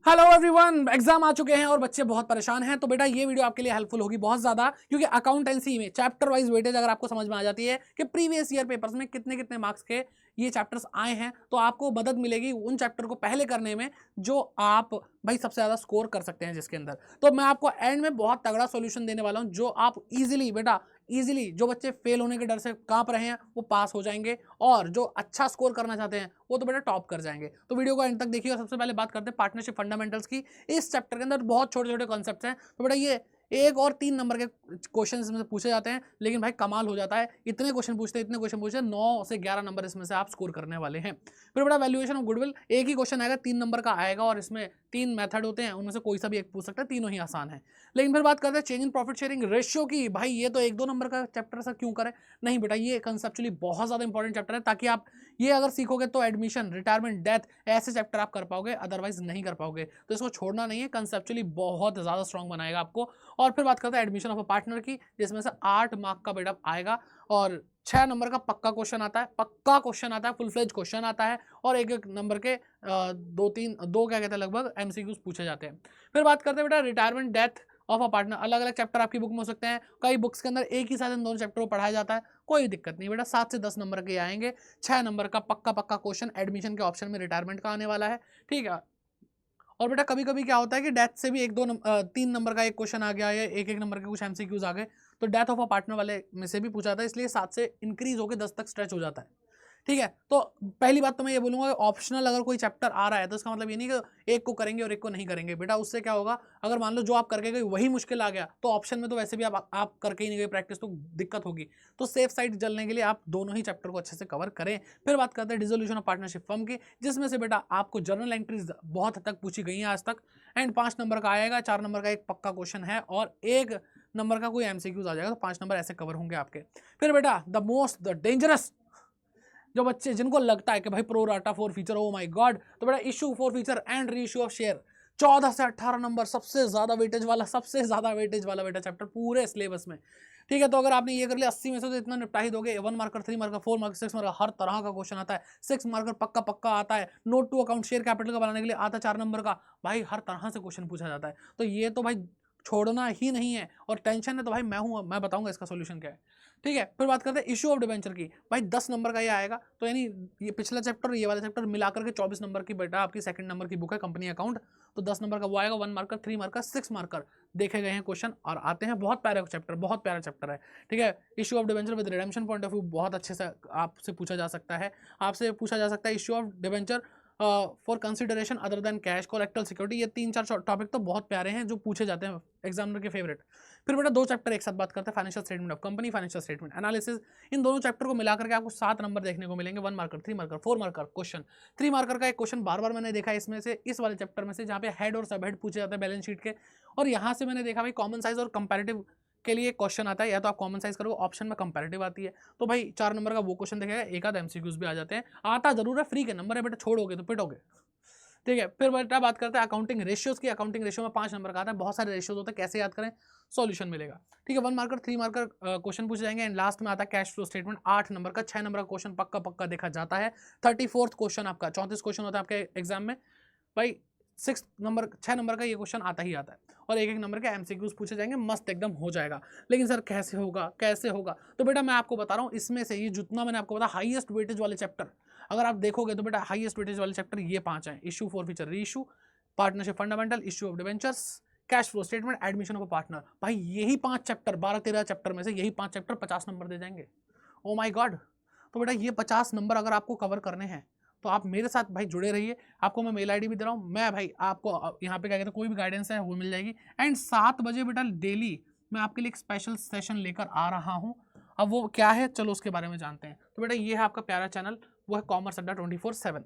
Hello everyone, exam आ चुके हैं और बच्चे बहुत परेशान हैं। तो बेटा ये वीडियो आपके लिए हेल्पफुल होगी बहुत ज्यादा, क्योंकि अकाउंटेंसी में चैप्टर वाइज वेटेज अगर आपको समझ में आ जाती है कि प्रीवियस ईयर पेपर्स में कितने कितने मार्क्स के ये चैप्टर्स आए हैं, तो आपको मदद मिलेगी उन चैप्टर को पहले करने में जो आप भाई सबसे ज्यादा स्कोर कर सकते हैं जिसके अंदर। तो मैं आपको एंड में बहुत तगड़ा सॉल्यूशन देने वाला हूं जो आप इजीली बेटा इजीली, जो बच्चे फेल होने के डर से कांप रहे हैं वो पास हो जाएंगे, और जो अच्छा स्कोर करना चाहते हैं वो तो बेटा टॉप कर जाएंगे। तो वीडियो को एंड तक देखिए। और सबसे पहले बात करते हैं पार्टनरशिप फंडामेंटल्स की। इस चैप्टर के अंदर बहुत छोटे छोटे कॉन्सेप्ट्स हैं, तो बेटा ये 1 और 3 नंबर के क्वेश्चन इसमें से पूछे जाते हैं, लेकिन भाई कमाल हो जाता है। इतने क्वेश्चन पूछते हैं, इतने क्वेश्चन पूछते हैं, 9 से 11 नंबर इसमें से आप स्कोर करने वाले हैं। फिर बेटा वैल्यूएशन ऑफ गुडविल, एक ही क्वेश्चन आएगा, 3 नंबर का आएगा, और इसमें 3 मेथड होते हैं, उनमें से कोई सा भी एक पूछ सकता है, तीनों ही आसान है। लेकिन फिर बात करते हैं change in profit sharing ratio की। भाई ये तो 1-2 नंबर का चैप्टर सर क्यों करें? नहीं बेटा, ये कंसेप्चुअली बहुत ज्यादा इंपॉर्टेंट चैप्टर है, ताकि आप ये अगर सीखोगे तो एडमिशन, रिटायरमेंट, डेथ, ऐसे चैप्टर आप कर पाओगे, अदरवाइज नहीं कर पाओगे। तो इसको छोड़ना नहीं है, कंसेप्चुअली बहुत ज्यादा स्ट्रॉन्ग बनाएगा आपको। और फिर बात करते हैं एडमिशन ऑफ अ पार्टनर की, जिसमें से 8 मार्क का बेटा आएगा, और 6 नंबर का पक्का क्वेश्चन आता है, पक्का क्वेश्चन आता है, फुल फ्लेज क्वेश्चन आता है, और एक एक नंबर के 2 क्या कहते हैं लगभग एमसीक्यूज पूछे जाते हैं। फिर बात करते हैं बेटा retirement, death of a partner. अलग अलग चैप्टर आपकी बुक में हो सकते हैं, कई बुक्स के अंदर एक ही साथ इन दोनों चैप्टर को पढ़ाया जाता है, कोई दिक्कत नहीं बेटा। 7 से 10 नंबर के आएंगे, 6 नंबर का पक्का पक्का क्वेश्चन एडमिशन के ऑप्शन में रिटायरमेंट का आने वाला है, ठीक है। और बेटा कभी कभी क्या होता है कि डेथ से भी 3 नंबर का एक क्वेश्चन आ गया, या एक एक नंबर के कुछ एमसीक्यूज आ गए, तो डेथ ऑफ अ पार्टनर वाले में से भी पूछा था, इसलिए 7 से इंक्रीज होकर 10 तक स्ट्रेच हो जाता है, ठीक है। तो पहली बात तो मैं ये बोलूंगा, ऑप्शनल अगर कोई चैप्टर आ रहा है तो इसका मतलब ये नहीं कि एक को करेंगे और एक को नहीं करेंगे बेटा। उससे क्या होगा, अगर मान लो जो आप करके गए वही मुश्किल आ गया, तो ऑप्शन में तो वैसे भी आप करके ही नहीं गए प्रैक्टिस, तो दिक्कत होगी। तो सेफ साइड चलने के लिए आप दोनों ही चैप्टर को अच्छे से कवर करें। फिर बात करते हैं डिसोल्यूशन ऑफ पार्टनरशिप फर्म की, जिसमें से बेटा आपको जर्नल एंट्रीज बहुत हद तक पूछी गई हैं आज तक, एंड 5 नंबर का आएगा, 4 नंबर का एक पक्का क्वेश्चन है, और 1 नंबर का कोई एमसीक्यूज आ जाएगा, तो 5 नंबर ऐसे कवर होंगे आपके। फिर बेटा द डेंजरस, जो बच्चे जिनको लगता है कि भाई pro rata 4 feature, oh my God, तो बेटा issue 4 feature and re issue of share, 14 से 18 नंबर, सबसे ज्यादा वेटेज वाला बेटा चैप्टर पूरे सिलेबस में, ठीक है। तो अगर आपने ये कर लिया 80 में से तो इतना निपटा ही दोगे। 1 मार्कर, 3 मार्कर, 4 मार्कर, 6 मार्कर, हर तरह का क्वेश्चन आता है। 6 मार्कर पक्का पक्का आता है। Note to account share capital का बनाने के लिए आता है 4 नंबर का, भाई हर तरह से क्वेश्चन पूछा जाता है। तो ये तो भाई छोड़ना ही नहीं है, और टेंशन है तो भाई मैं हूं, मैं बताऊंगा इसका सोल्यूशन क्या है, ठीक है। फिर बात करते हैं इशू ऑफ डिबेंचर की। भाई 10 नंबर का ये आएगा, तो यानी ये पिछला चैप्टर ये वाला चैप्टर मिलाकर के 24 नंबर की बेटा आपकी सेकंड नंबर की बुक है कंपनी अकाउंट, तो 10 नंबर का वो आएगा। 1 मार्कर, 3 मार्कर, 6 मार्कर देखे गए हैं क्वेश्चन, और आते हैं। बहुत प्यारा चैप्टर, बहुत प्यारा चैप्टर है, ठीक है। Issue of debenture with redemption point of view बहुत अच्छे से आपसे पूछा जा सकता है, issue of debenture for consideration other than cash, collateral security. ये 3-4 टॉपिक तो बहुत प्यारे हैं जो पूछे जाते हैं एग्जामिनर के फेवरेट। फिर बेटा 2 चैप्टर एक साथ बात करते हैं, financial statement of company, financial statement analysis. इन दोनों चैप्टर को मिलाकर के आपको 7 नंबर देखने को मिलेंगे। 1 marker, 3 marker, 4 marker question. 3 marker का एक क्वेश्चन बार बार मैंने देखा है इसमें से, इस वाले चैप्टर में से, जहाँ पे हेड और सब हेड पूछे जाते हैं बैलेंस शीट के, और यहाँ से मैंने देखा भाई कॉमन साइज और कंपैरेटिव के लिए क्वेश्चन आता है, या तो आप कॉमन साइज करोगे, ऑप्शन में कंपैरेटिव आती है, तो भाई 4 नंबर का वो क्वेश्चन देखेगा, एक आध एमसीक्यूज भी आ जाते हैं। आता जरूर है, फ्री के नंबर है बेटा, छोड़ोगे तो पिटोगे, ठीक है। फिर बेटा बात करते हैं अकाउंटिंग रेशियोज की। अकाउंटिंग रेशियो में 5 नंबर का आता है, बहुत सारे रेशियोज होते हैं, कैसे याद करें, सॉल्यूशन मिलेगा, ठीक है। 1 मार्कर, 3 मार्कर क्वेश्चन पूछे जाएंगे, एंड लास्ट में आता है कैश फ्लो स्टेटमेंट, 8 नंबर का, 6 नंबर का क्वेश्चन पक्का पक्का देखा जाता है। 34th क्वेश्चन आपका, 34 क्वेश्चन होता है आपके एग्जाम में भाई। 6 नंबर का ये क्वेश्चन आता ही आता है, और एक एक नंबर के एमसीक्यूज पूछे जाएंगे, मस्त एकदम हो जाएगा। लेकिन सर कैसे होगा, तो बेटा मैं आपको बता रहा हूँ, इसमें से ये जितना मैंने आपको बताया हाईएस्ट वेटेज वाले चैप्टर, अगर आप देखोगे तो बेटा हाईएस्ट वेटेज वाले चैप्टर ये 5 हैं। इशू 4 फीचर, री issue, partnership fundamental, issue of debentures, cash flow statement, admission of a partner. भाई यही 5 चैप्टर, 12-13 चैप्टर में से यही 5 चैप्टर 50 नंबर दे जाएंगे। ओ माय गॉड, तो बेटा ये 50 नंबर अगर आपको कवर करने हैं, तो आप मेरे साथ भाई जुड़े रहिए। आपको मैं मेल आईडी भी दे रहा हूँ, मैं भाई आपको यहाँ पे क्या कहते हैं, कोई भी गाइडेंस है वो मिल जाएगी। एंड 7 बजे बेटा डेली मैं आपके लिए एक स्पेशल सेशन लेकर आ रहा हूँ। अब वो क्या है, चलो उसके बारे में जानते हैं। तो बेटा ये है आपका प्यारा चैनल, वो है कॉमर्स अड्डा 24/7,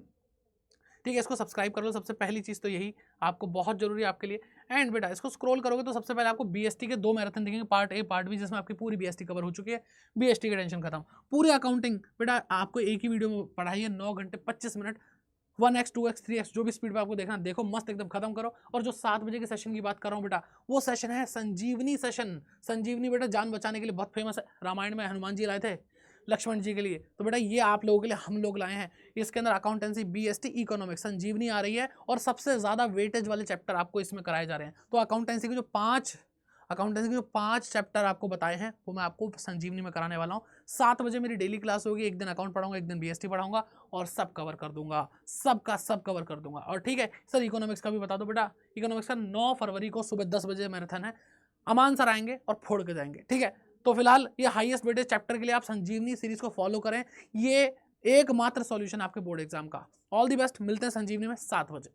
ठीक है। इसको सब्सक्राइब कर लो, सबसे पहली चीज़ तो यही आपको बहुत जरूरी है आपके लिए। एंड बेटा इसको स्क्रॉल करोगे तो सबसे पहले आपको बीएसटी के 2 मैराथन दिखेंगे, पार्ट ए पार्ट बी, जिसमें आपकी पूरी बीएसटी कवर हो चुकी है। बीएसटी की टेंशन खत्म, पूरी अकाउंटिंग बेटा आपको एक ही वीडियो में पढ़ाई है, 9 घंटे 25 मिनट, 1x 2x 3x जो भी स्पीड पे आपको देखना देखो, मस्त एकदम खत्म करो। और जो 7 बजे के सेशन की बात कर रहा हूँ बेटा, वो सेशन है संजीवनी सेशन। संजीवनी बेटा जान बचाने के लिए बहुत फेमस है, रामायण में हनुमान जी लाए थे, लक्ष्मण जी के लिए। तो बेटा ये आप लोगों के लिए हम लोग लाए हैं। इसके अंदर अकाउंटेंसी, बीएसटी, इकोनॉमिक्स, संजीवनी आ रही है और सबसे ज़्यादा वेटेज वाले चैप्टर आपको इसमें कराए जा रहे हैं। तो अकाउंटेंसी के जो पांच चैप्टर आपको बताए हैं वो मैं आपको संजीवनी में कराने वाला हूँ। 7 बजे मेरी डेली क्लास होगी, एक दिन अकाउंट पढ़ाऊंगा, एक दिन बीएसटी पढ़ाऊंगा और सब कवर कर दूंगा, सब कवर कर दूंगा। और ठीक है सर, इकोनॉमिक्स का भी बता दो बेटा। इकोनॉमिक्स का 9 फरवरी को सुबह 10 बजे मैराथन है। अमान सर आएंगे और फोड़ के जाएंगे, ठीक है। तो फिलहाल ये हाईएस्ट वेटेज चैप्टर के लिए आप संजीवनी सीरीज को फॉलो करें, ये एकमात्र सॉल्यूशन आपके बोर्ड एग्जाम का। ऑल दी बेस्ट, मिलते हैं संजीवनी में 7 बजे।